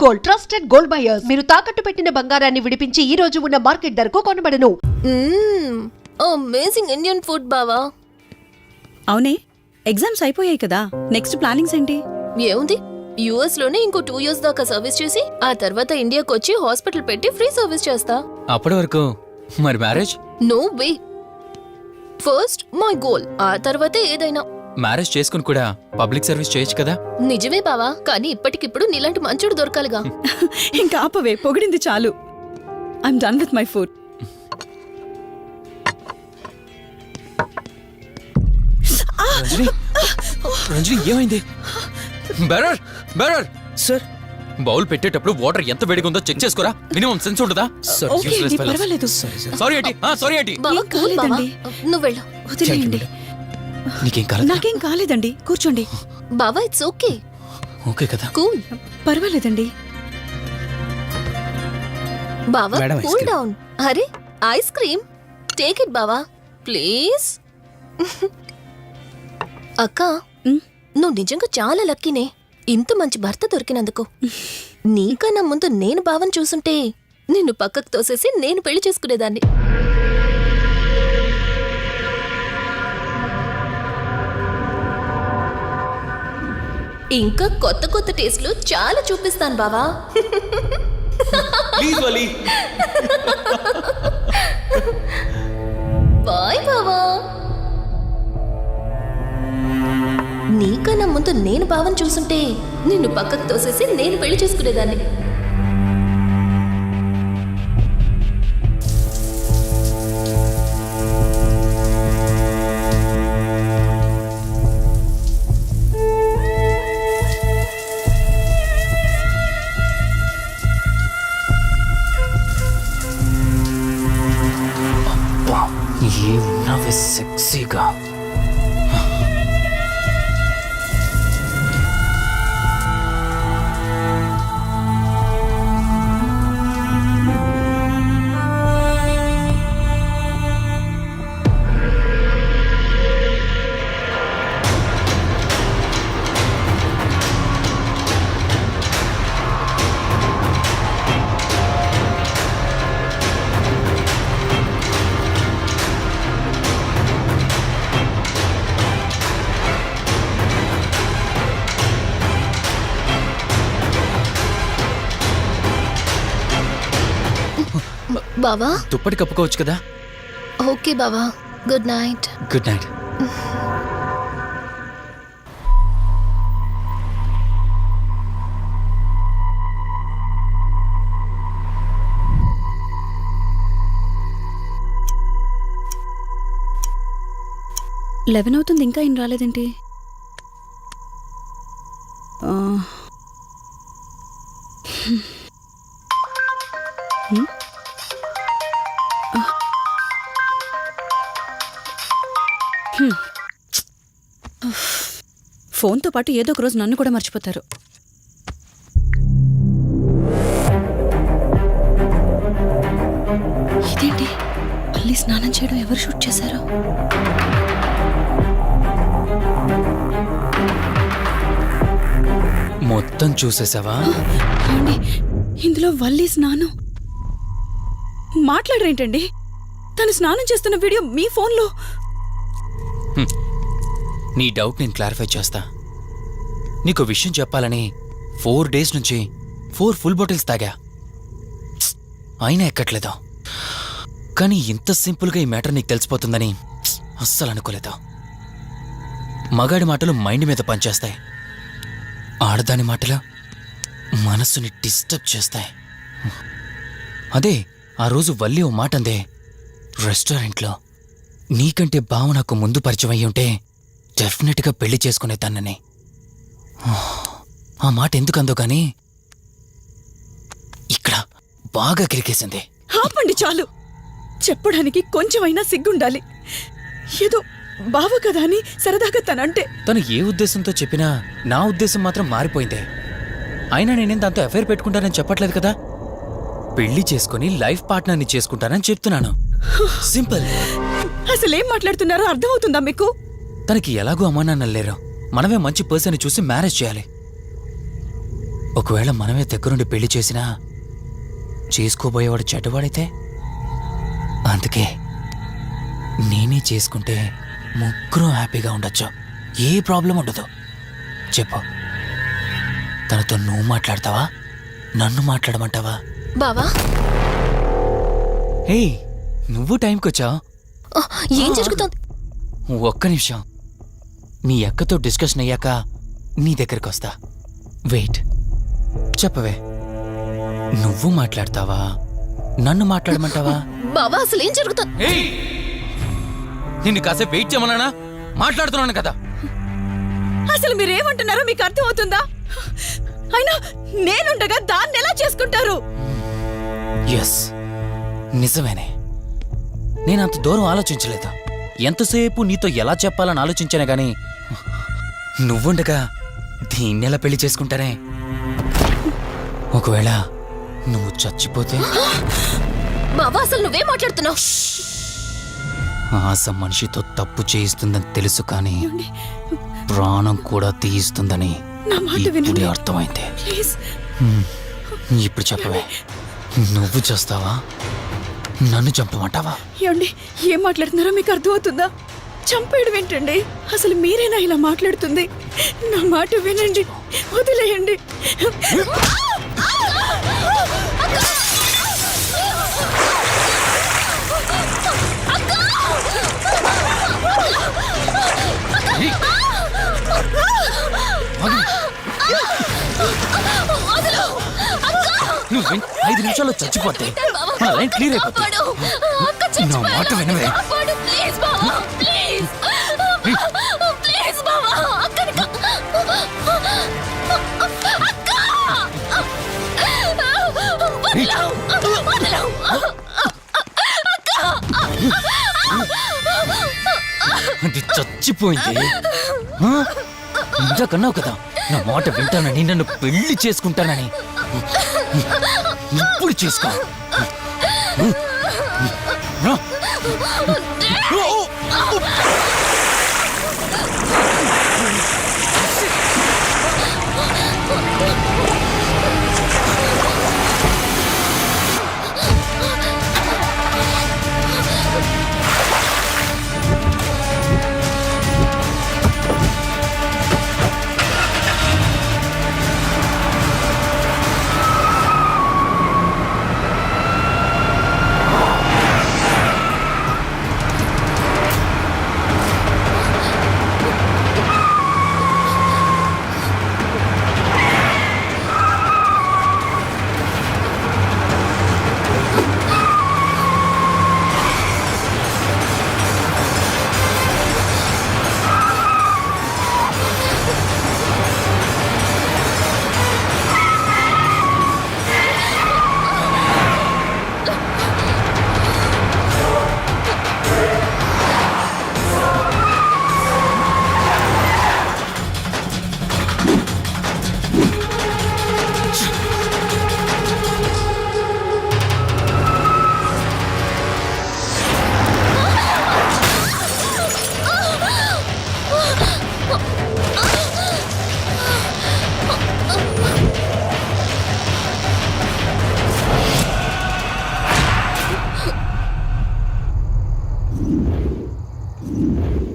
Gold, trusted gold buyers. మీరు తాకట్టు పెట్టిన బంగారాన్ని విడిపించి ఈ రోజు ఉన్న మార్కెట్ ధరకు కొనబడను. అమేజింగ్ ఇండియన్ ఫుడ్ బావా. అవునే, ఎగ్జామ్స్ అయిపోయాయి కదా, నెక్స్ట్ ప్లానింగ్స్ ఏంటి? ఏముంది, యుఎస్ లోనే ఇంకో 2 years దాకా సర్వీస్ చేసి ఆ తర్వాత ఇండియాకి వచ్చి హాస్పిటల్ పెట్టి ఫ్రీ సర్వీస్ చేస్తా. అప్పటి వరకు మరి marriage? No way. First my goal, ఆ తర్వాతే ఏదైనా. మ్యారేజ్ చేసుకుని కూడా పబ్లిక్ సర్వీస్ చేయొచ్చు కదా. నిజమే బావా, కానీ ఇప్పటికిప్పుడు నీలాంటి మంచుడు దొరకాలిగా. ఇంకా ఆపవే, పొగిడింది చాలు. I'm done with my food. Ranjani ఏమైంది? బెరర్ బెరర్ సార్, బౌల్ పెట్టేటప్పుడు వాటర్ ఎంత వేడిగా ఉందో చెక్ చేసుకోరా. మినిమం సెన్స్ ఉంటుందా? ఓకే అండి, పర్వాలేదు. సారీ ఏంటి, సారీ ఏంటి. బావా ఏం కూల్ బావా, కాలేదండి. నువ్వు వెళ్ళు. వదిలేయండి. నీకేం కాలేదు? నాకేం కాలేదండి, కూర్చోండి. బావా ఇట్స్ ఓకే, ఓకే కదా. కూల్. పర్వాలేదండి. బావా madam, ice cool cream. Down. అరే ఐస్ క్రీమ్, టేక్ ఇట్ బావా ప్లీజ్. అక్క, ఉమ్. నువ్వు నిజంగా చాలా లక్కీనే, ఇంత మంచి భర్త దొరికినందుకు. నీకన్నా ముందు నేను బావని చూసుంటే నిన్ను పక్కకు తోసేసి నేను పెళ్లి చేసుకునేదాన్ని. ఇంకా కొత్త కొత్త టేస్ట్లు చాలా చూపిస్తాను బావా. Please Vali. బాయ్ బావా. నీకన్నా ముందు నేను బావని చూసుంటే నిన్ను పక్కకు తోసేసి నేను పెళ్లి చేసుకునేదాన్ని. ఏమన్నావే సెక్సీగా. బావా దుప్పటి కప్పుకోవచ్చు కదా. ఓకే బావా, good night. Good night. Eleven అవుతుంది, ఇంకా ఏం రాలేదేంటి? ఫోన్తో పాటు ఏదో ఒక రోజు నన్ను కూడా మర్చిపోతారు. ఇదేంటి, మళ్ళీ స్నానం చేయడం ఎవరు షూట్ చేశారో? మొత్తం చూసేసావా? ఏమండి, ఇందులో వల్లి స్నానం మాట్లాడరేంటండి? తను స్నానం చేస్తున్న వీడియో మీ ఫోన్లో. నీ డౌట్ నేను క్లారిఫై చేస్తా. నీకు విషయం చెప్పాలని 4 days నుంచి 4 full bottles తాగా, అయినా ఎక్కట్లేదు. కానీ ఇంత సింపుల్గా ఈ మ్యాటర్ నీకు తెలిసిపోతుందని అస్సలు అనుకోలేదు. మగాడి మాటలు మైండ్ మీద పనిచేస్తాయి, ఆడదాని మాటలు మనస్సుని డిస్టర్బ్ చేస్తాయి. అదే ఆ రోజు వల్లి ఓ మాట అందే రెస్టారెంట్లో, నీకంటే బావ నాకు ముందు పరిచయం అయ్యి ఉంటే డెఫినెట్గా పెళ్లి చేసుకునేదాన్నని. ఆ మాట ఎందుకందో గానీ ఇక్కడ బాగా కిరికేసింది. ఆపండి చాలు, చెప్పడానికి కొంచెమైనా సిగ్గుండాలి. ఏదో బావ కదా అని సరదాగా తనంటే. తను ఏ ఉద్దేశంతో చెప్పినా నా ఉద్దేశం మాత్రం మారిపోయిందే. అయినా నేనేం దాంతో అఫైర్ పెట్టుకుంటానని చెప్పట్లేదు కదా. పెళ్లి చేసుకుని లైఫ్ పార్ట్నర్ని చేసుకుంటానని చెప్తున్నాను. సింపుల్. అసలేం మాట్లాడుతున్నారో అర్థమవుతుందా మీకు? తనకి ఎలాగో అమ్మానాన్న లేరు, మనమే మంచి పర్సన్ చూసి మ్యారేజ్ చేయాలి. ఒకవేళ మనమే దగ్గరుండి పెళ్లి చేసినా చేసుకోబోయేవాడు చెడ్డవాడైతే? అందుకే నేనే చేసుకుంటే ముగ్గురం హ్యాపీగా ఉండొచ్చు, ఏ ప్రాబ్లం ఉండదు. చెప్పు, తనతో నువ్వు మాట్లాడతావా, నన్ను మాట్లాడమంటావా? బావా, హే, నువ్వు టైంకి వచ్చావు. ఆ, ఏం జరుగుతోంది? ఒక్క నిమిషం, మీ అక్కతో డిస్కషన్ అయ్యాక నీ దగ్గరికి వస్తా. వెయిట్, చెప్పవే, నువ్వు మాట్లాడతావా, నన్ను మాట్లాడమంటావా? బావా, అసలు ఏం జరుగుతోంది? ఏయ్! నిన్ను కాసేపు వెయిట్ చేయమన్నానా? మాట్లాడుతున్నాను కదా. అసలు మీరేమంటున్నారో మీకు అర్థమవుతుందా? అయినా నేనుండగా దాన్ని ఎలా చేసుకుంటారు? ఎస్, నిజమేనే. నేనంత దూరం ఆలోచించలేదు. ఎంతసేపు నీతో ఎలా చెప్పాలని ఆలోచించానే గాని నువ్వుండగా దీన్నెలా పెళ్లి చేసుకుంటానే? ఒకవేళ నువ్వు చచ్చిపోతే? బావా, అసలు నువ్వేం మాట్లాడుతున్నావు? ఆశ మనిషితో తప్పు చేయిస్తుందని తెలుసు, కానీ ప్రాణం కూడా తీయిస్తుందని నా మాట ఇప్పుడే వినండి. అర్థమైంది. ప్లీజ్. ఇప్పుడు చెప్పవే, నువ్వు చేస్తావా, నన్ను చంపమంటావా? ఏమండి, ఏం మాట్లాడుతున్నారో మీకు అర్థమవుతుందా? చంపేయడం ఏంటండి? అసలు మీరేనా ఇలా మాట్లాడుతుంది? నా మాట వినండి, వదిలేయండి. నువ్వు 5 నిమిషాల్లో చచ్చిపోతే మన లైన్ క్లియర్ అయిపోతుంది. నా మాట వినవే. ప్లీజ్ బావా, ప్లీజ్ ప్లీజ్ బావా, అక్కని అది చచ్చిపోయింది. ఇంతకన్నావు కదా నా మాట వింటానని, నన్ను పెళ్లి చేసుకుంటానని. ఇప్పుడు చేసుకో.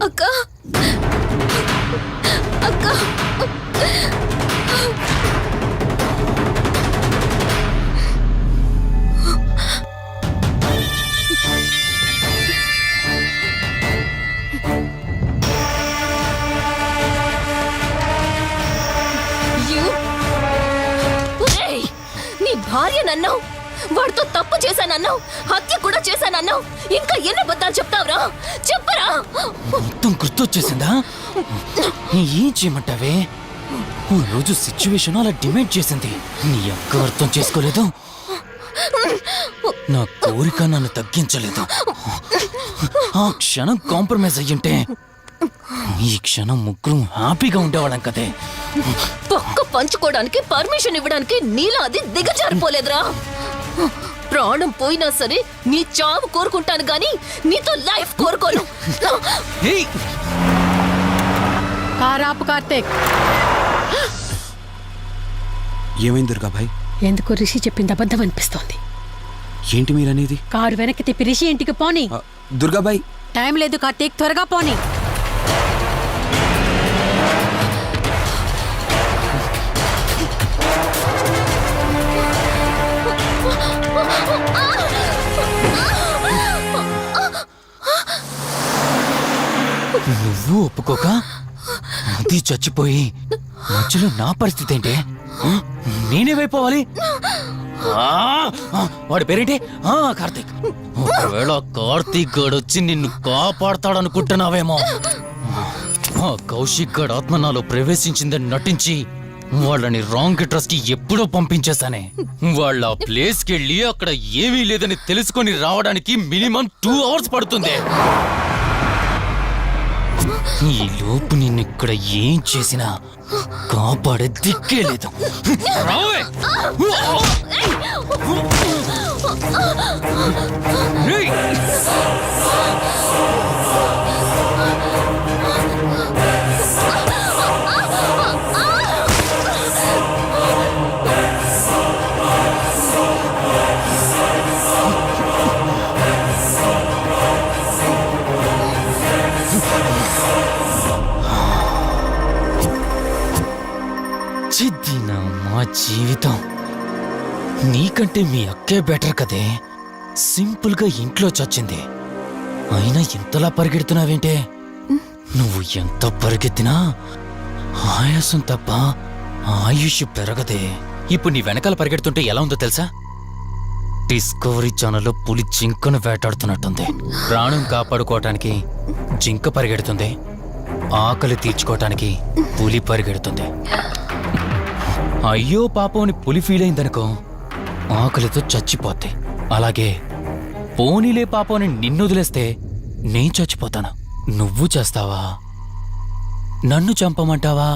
అక్క, అక్క, నీ భార్య నన్నావు, వాడితో తప్పు చేశానన్నావు, హత్య కూడా చేశానన్నావు. ఇంకా ఎన్ని అబద్ధాలు చెప్తావురా? చెప్పరా? మొత్తం గుర్తొచ్చేసిందా? ఏం చేయమంటావే? ఓ రోజు సిచ్యువేషన్ అలా డిమాండ్ చేసింది. నీ అక్క అర్థం చేసుకోలేదు, నా కోరిక నన్ను తగ్గించలేదు. ఆ క్షణం కాంప్రమైజ్ అయ్యుంటే ఈ క్షణం ముగ్గురు హ్యాపీగా ఉండేవాళ్ళం కదే. పక్క పంచుకోవడానికి పర్మిషన్ ఇవ్వడానికి నీలా అది దిగజారిపోలేదురా. ప్రాణం పోయినా సరే నీ చావు కోరుకుంటాను గాని నీతో లైఫ్ కోరుకోను. ఏయ్! కారాపు కార్తీక్, ఏమైంది దుర్గాబాయ్? ఎందుకో రిషి చెప్పింది అబద్ధం అనిపిస్తోంది. ఏంటి మీరనేది? కారు వెనక్కి తిప్పి రిషి ఇంటికి పోని. దుర్గాబాయ్ టైం లేదు కార్తీక్, త్వరగా పోని. నువ్వు ఒప్పుకోక అది చచ్చిపోయి మధ్యలో నా పరిస్థితి ఏంటి? నేనేమైపోవాలి? వాడి పేరేంటి? కార్తీక్. ఒకవేళ కార్తీక్ గడు వచ్చి నిన్ను కాపాడతాడనుకుంటున్నావేమో. కౌశిక్ గడ్ ఆత్మ నాలో ప్రవేశించిందని నటించి వాళ్ళని రాంగ్ అడ్రస్ కి ఎప్పుడో పంపించేశానే. వాళ్ళ ప్లేస్ కి వెళ్ళి అక్కడ ఏమీ లేదని తెలుసుకొని రావడానికి మినిమం 2 hours పడుతుంది. ఈ లోపు నిన్నిక్కడ ఏం చేసినా కాపాడే దిక్కే లేదు. రావే! రేయ్! చిద్దినా మా జీవితం. నీకంటే మీ అక్కే బెటర్ కదే. సింపుల్ గా ఇంట్లో చచ్చింది. అయినా ఇంతలా పరిగెడుతున్నావేంటే? నువ్వు ఎంత పరిగెత్తినా ఆయాసం తప్ప ఆయుష్ పెరగదే. ఇప్పుడు నీ వెనకాల పరిగెడుతుంటే ఎలా ఉందో తెలుసా? డిస్కవరీ ఛానల్లో పులి జింకను వేటాడుతున్నట్టుంది. ప్రాణం కాపాడుకోవటానికి జింక పరిగెడుతుంది, ఆకలి తీర్చుకోవటానికి పులి పరిగెడుతుంది. అయ్యో పాపం అని పులి ఫీల్ అయిందనుకో, ఆకలితో చచ్చిపోద్ది. అలాగే పోనీలే పాపం అని నిన్ను వదిలేస్తే నేను చచ్చిపోతాను. నువ్వు చేస్తావా? నన్ను చంపమంటావా?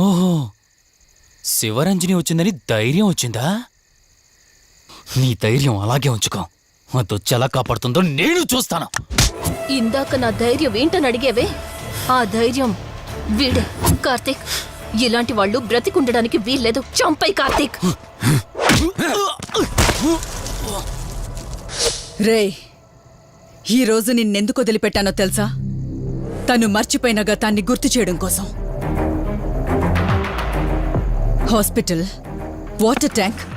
ఓహో, శివరంజని వచ్చిందని ధైర్యం వచ్చిందా? నీ ధైర్యం అలాగే ఉంచుకో. అదొచ్చి ఎలా కాపాడుతుందో నేను చూస్తాను. ఇందాక నా ధైర్యం ఏంటని అడిగేవే, ఆ ధైర్యం వీడే. కార్తీక్, ఇలాంటి వాళ్ళు బ్రతికుండడానికి వీల్లేదు. చంపై కార్తీక్. రే, ఈరోజు నిన్నెందుకు వదిలిపెట్టానో తెలుసా? తను మర్చిపోయిన గతాన్ని గుర్తు చేయడం కోసం. Hospital, water tank,